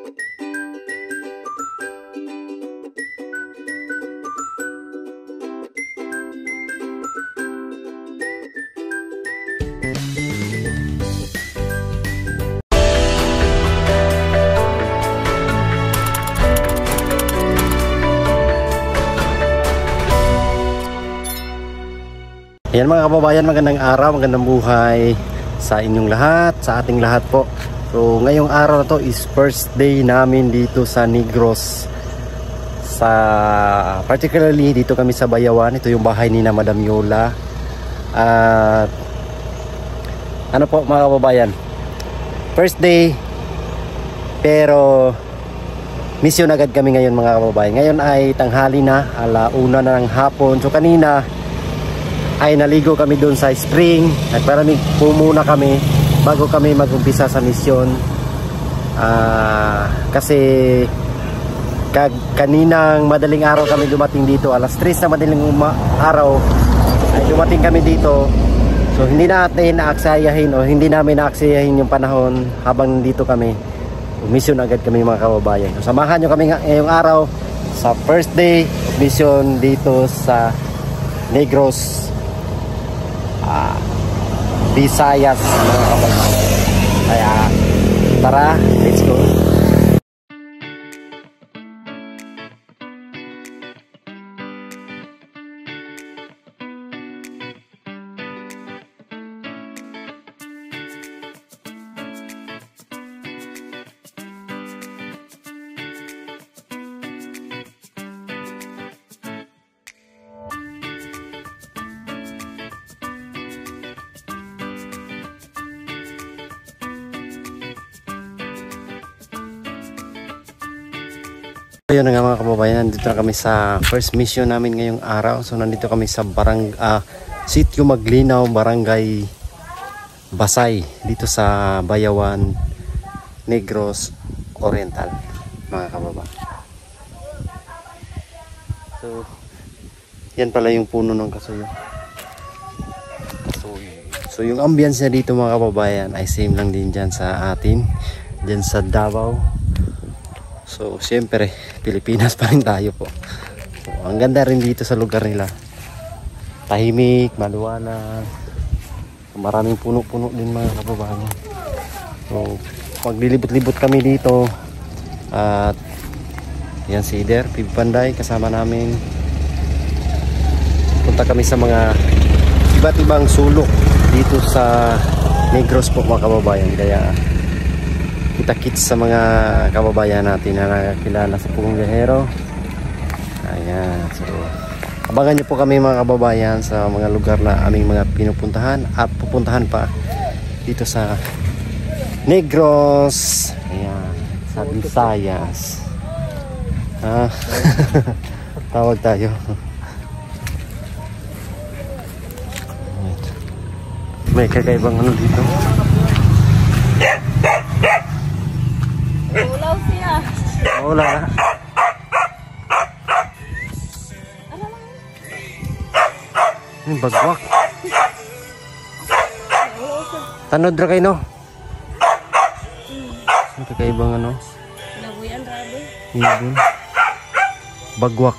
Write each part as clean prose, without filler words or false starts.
Ayan mga kababayan, magandang araw, magandang buhay sa inyong lahat, sa ating lahat po. So ngayong araw na to is first day namin dito sa Negros. Particularly dito kami sa Bayawan. Ito yung bahay ni na Madam Yola. At ano po mga kababayan, first day pero mission agad kami ngayon mga kababayan. Ngayon ay tanghali na, 1:00 na ng hapon. So kanina ay naligo kami doon sa spring. Nagparamig po muna kami bago kami mag-umpisa sa misyon. Kasi kaninang madaling araw kami dumating dito. 3:00 na madaling araw ay dumating kami dito. So hindi natin naaksayahin o hindi namin naaksayahin yung panahon habang nandito kami. Mission agad kami mga kababayan. So samahan nyo kami ngayong araw sa first day of mission dito sa Negros, Visayas mga kababayan. Kaya tara, let's go. Ayun na nga mga kababayan, nandito na kami sa first mission namin ngayong araw. So nandito kami sa Sitio Maglinaw, Barangay Basay, dito sa Bayawan, Negros Oriental mga kababayan. So yan pala yung puno ng kasuyo. So yung ambience niya dito mga kababayan ay same lang din dyan sa atin, dyan sa Davao. So siyempre Pilipinas pa rin tayo po. So, ang ganda rin dito sa lugar nila. Tahimik, maluwanag. Maraming puno-puno din mga kababayan. So maglilibot-libot kami dito. At yan si Ider, Pigpanday kasama namin. Punta kami sa mga iba't ibang sulok dito sa Negros po mga kababayan. Kaya kita-kits sa mga kababayan natin na nakakilala sa Pugong Biyahero. Ayan, so abangan nyo po kami mga kababayan sa mga lugar na aming mga pinupuntahan at pupuntahan pa dito sa Negros. Ayan, sa Visayas. Tawag tayo. May kakaibang ano dito. Ulaw siya. Wala na. Yung bagwak. Tanod ra kayo no? Ang kakaibang ano? Nabuyan rabe. Ibon. Bagwak.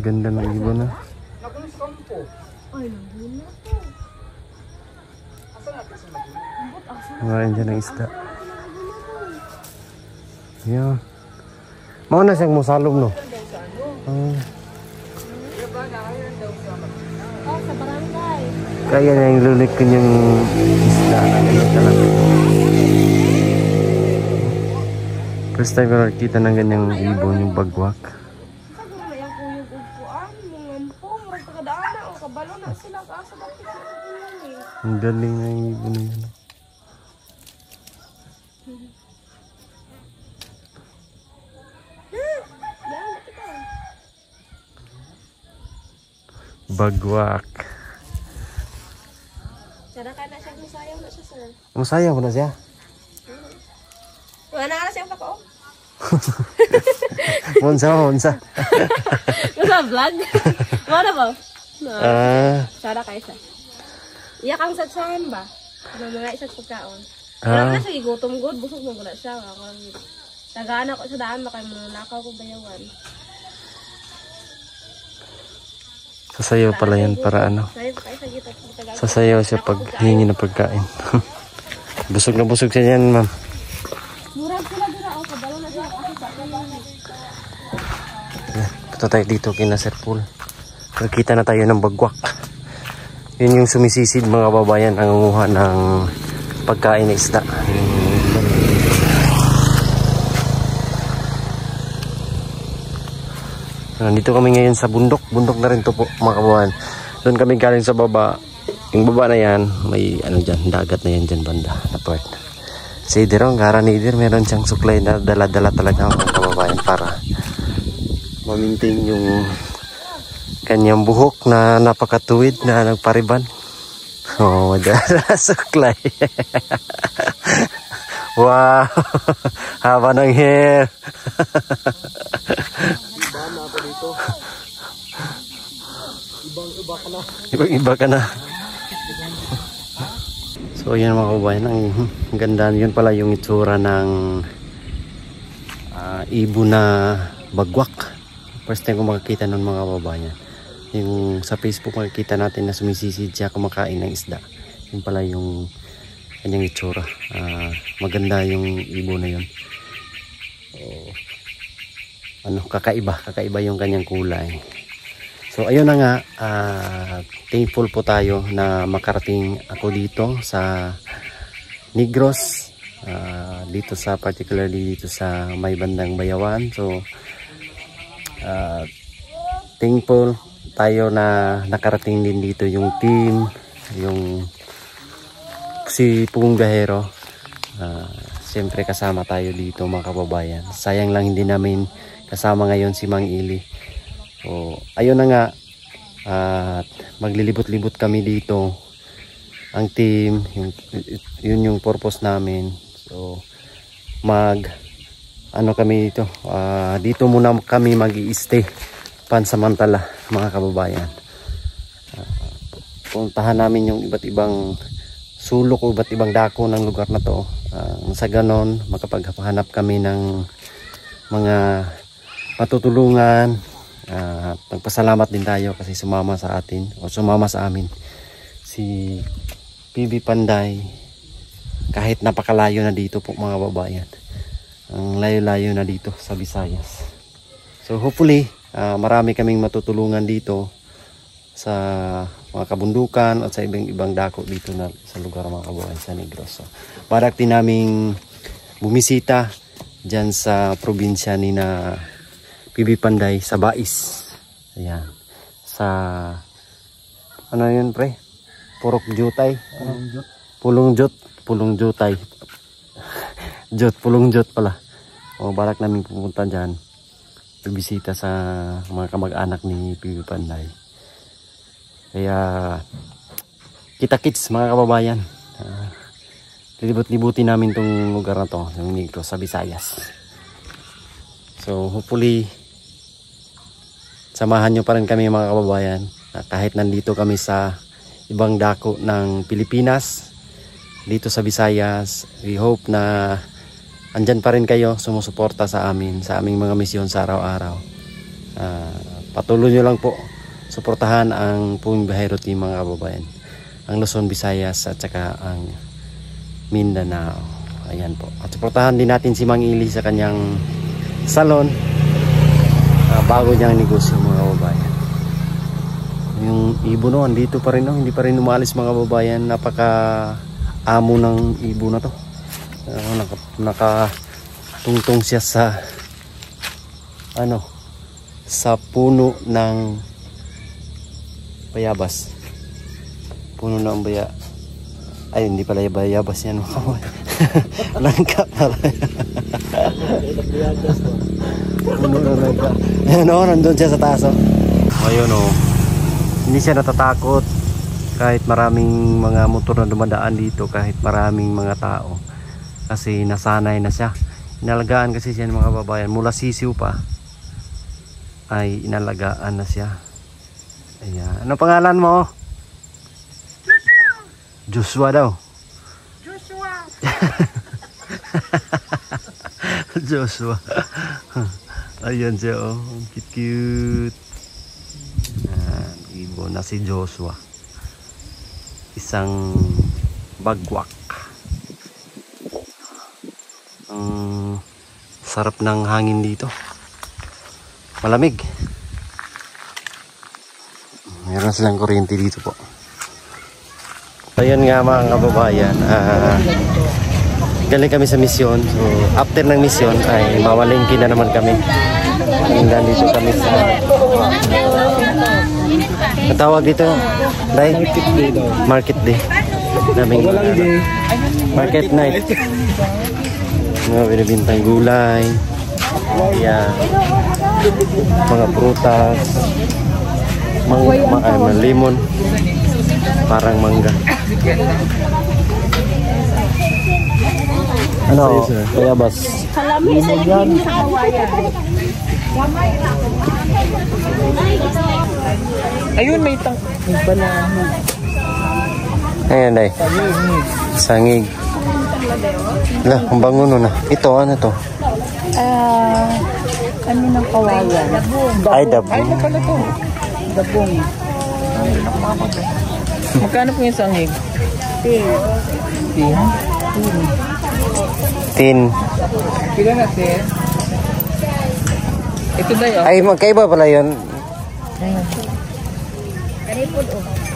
Ganda ng ibon na. Nakulis kampo. Ay, nandun na to. Asan natin sa Maguna? Maraming dyan ng isda. Yeah. Mga na siyang musalom no? Oh, sa barangay. Kaya na yung lulit ko yung isda na ganyan talaga. First time ko nakikita ng ganyang ibon, yung bagwak. Sa gumay ang kuyog ugpuan, mungampong, magtagadaan na o kabalo na sila kaasa dati sa kanyang. Ang galing na yung ibon na yun. Yan, kita. Bagwak. Sada ka na siya, masayaw na siya, sir. Masayaw na siya. Wala na siya pa ko. Monsa. Nasa vlog? Wala ba? Sada kayo siya. Iya kang satsahan ba? Mga isang pagkaon. Wala na siya, igutom good, busog mo na siya. Tagaan ako sa daan, baka mananakaw ko bayawan. Sasayaw pala yan para ano. Sasayaw siya pag hingi ng pagkain. Busog na busog siya yan, ma'am. Murag sila dira o kabalo na siya kasi sa kanila. Punta tayo dito kina Sir Paul. Nakita na tayo ng bagwak. Yun yung sumisisid mga babayan ang nguha ng pagkain na isda. Nandito kami ngayon sa bundok. Bundok na rin to po mga kababayan. Doon kami galing sa baba. Yung baba na yan, may ano dyan, dagat na yan dyan banda na part. Si Idirong, Garanidir, meron siyang suklay na dala-dala talaga mga kababayan para ma-maintain yung kanyang buhok na napakatuwid na nagpariban. Oh, dala suklay. Wow, haba ng hair. Ibang-iba ka na. So ayan mga kababayan, ang ganda, yun pala yung itsura ng ibon na bagwak. First time ko makakita nun mga kababayan. Yung sa Facebook makikita natin na sumisisid siya kumakain ng isda. Yun pala yung kanyang itsura. Maganda yung ibon na yun. Kakaiba yung kanyang kulay. So ayun na nga, thankful po tayo na makarating ako dito sa Negros, dito sa particularly dito sa may bandang Bayawan. So thankful tayo na nakarating din dito yung team, yung si Pugong Biyahero. Siyempre kasama tayo dito mga kababayan. Sayang lang hindi namin kasama ngayon si Mang Ili. So, ayun na nga, maglilibot-libot kami dito. Ang team, yun yung purpose namin. So, ano kami dito. Dito muna kami mag-i-stay pansamantala mga kababayan. Puntahan namin yung iba't ibang sulok o iba't ibang dako ng lugar na to. Sa ganon, makapaghanap kami ng mga matutulungan. Nagpasalamat din tayo kasi sumama sa atin o sumama sa amin si PB Panday kahit napakalayo na dito po mga babayan. Ang layo-layo na dito sa Visayas. So hopefully marami kaming matutulungan dito sa mga kabundukan at sa ibang dako dito na sa lugar mga kababayan sa Negros. So, barak din naming bumisita dyan sa probinsya ni na PB Panday sa Bais. Ayan. Sa ano yun pre? Purok Jutay. Pulong Jutay. Pulong Jut pala. O barak namin pupunta dyan. Bibisita sa mga kamag-anak ni PB Panday. Kaya kita-kits mga kababayan. Libot-libutin namin tong lugar na to, yung Negros sa Visayas. So hopefully samahan nyo pa rin kami mga kababayan. Kahit nandito kami sa ibang dako ng Pilipinas, dito sa Visayas, we hope na andyan pa rin kayo sumusuporta sa amin, sa aming mga misyon sa araw-araw. Patuloy nyo lang po suportahan ang Pugong Biyahero team mga kababayan, ang Luzon, Visayas at saka ang Mindanao. Ayan po. At suportahan din natin si Mang Ili sa kanyang salon, bago niyang negosyo mga kababayan. Yung ibon no, andito pa rin no, hindi pa rin umalis mga kababayan. Napaka amo ng ibon na to. Nakatungtong siya sa sa puno ng bayabas. Puno ng ay hindi pala bayabas yan. Langka pala. Puno ng langka. Ayan o, nandun siya sa taas o. Ayun o, hindi siya natatakot kahit maraming mga motor na dumadaan dito, kahit maraming mga tao, kasi nasanay na siya. Inalagaan kasi siya ng mga kababayan mula sisiw pa, ay inalagaan na siya. Ayan. Ano pangalan mo? Joshua daw. Joshua! Joshua. Ayan siya oh, cute. Ibon na si Joshua. Isang bagwak. Ang sarap ng hangin dito. Malamig. Meron silang kuryente dito po. Ayun nga mga kababayan, galing kami sa misyon. So after ng misyon ay mawalingki na naman kami. Nandito kami sa tawag dito, Day? Market day. Daming market night. Mga binibintang gulay. Yan. Mga prutas. Mga limon. Parang mangga. Ano? Kaya bas? Limon yan. Ayun, may banana. Ayan, Day. Sangig. Lah, ang bango nun na. Ito, ano to? Ano ng kawayan? Ay, dabong. Ay, pala to. Dabong. Magkano po yung sangig? Tin. Pila na, sir? Ito dayo. Ay, magkaiba pala yun.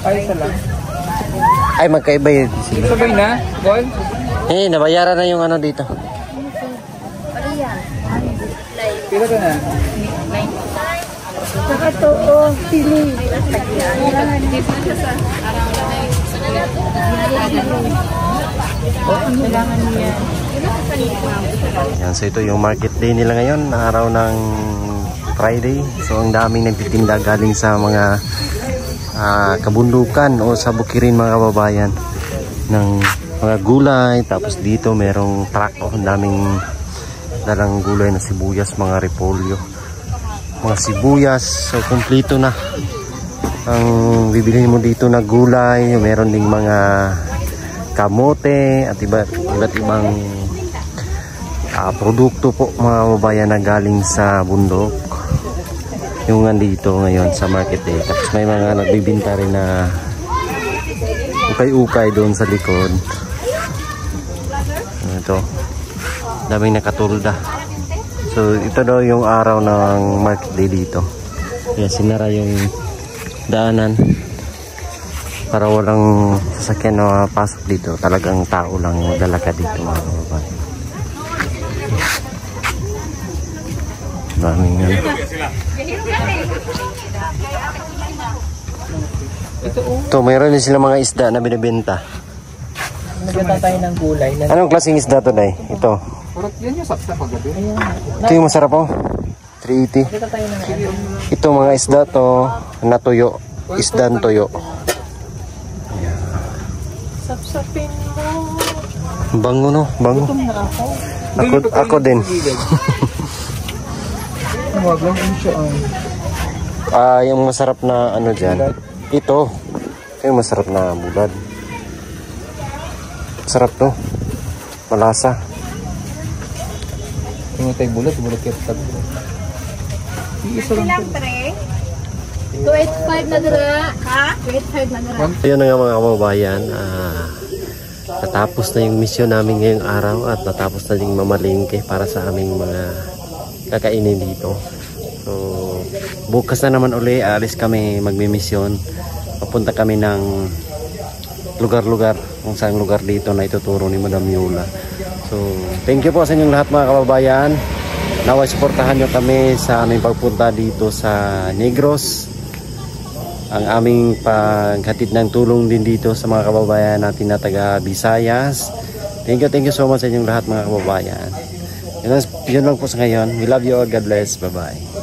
Ay, isa lang. Ay, magkaiba yun. Sabay na, Gold? Eh, nabayaran na yung ano dito. Pila ka na? Saka to, sili. Kailangan niya. Yan, so ito yung market day nila ngayon, araw ng Friday. So ang daming nagtitinda galing sa mga kabundukan o sa bukirin mga kababayan ng mga gulay. Tapos dito merong truck o ang daming dalang gulay na sibuyas, mga repolyo, mga sibuyas. So kumpleto na ang bibilhin mo dito na gulay. Meron ding mga kamote at iba't ibang produkto po mga kababayan na galing sa bundok yung nandito ngayon sa market day. Tapos may mga nagbibinta rin na ukay-ukay doon sa likod. Ito, daming nakatulda. So ito daw yung araw ng market day dito. Kaya sinara yung daanan para walang sasakyan na pasok dito. Talagang tao lang maglalakad dito mga kababayan. Daming ano. Ito, mayroon din sila mga isda na binibenta. Nagbenta tayo ng gulay. Anong klaseng isda to, Day? Ito. Purot yan yung sapsa paggabi. Ito yung masarap po. 380. Nagbenta tayo ng Ito mga isda to na tuyo. Isdang tuyo. sapsapin mo. Bango no? Bango. Gutom na ako. Ako din. Huwag lang yung siya. Yung masarap na ano dyan. Ito. Ito yung masarap na bulad. Sarap to. Malasa. Yung tayo bulat kaya tabi. Iisa lang. 285 na dira. Ha? 285 na dira. Ayun na nga mga kababayan. Natapos na yung misyon namin ngayong araw at natapos na yung mamalingke para sa aming mga kakainin dito. So bukas na naman uli, aalis kami magmimisyon. Papunta kami ng lugar-lugar, kung saan lugar dito na ituturo ni Madam Yola. So, thank you po sa inyong lahat mga kababayan. Naway suportahan nyo kami sa aming pagpunta dito sa Negros. Ang aming paghatid ng tulong din dito sa mga kababayan natin na taga Visayas. Thank you so much sa inyong lahat mga kababayan. Yun lang po sa ngayon. We love you all. God bless. Bye-bye.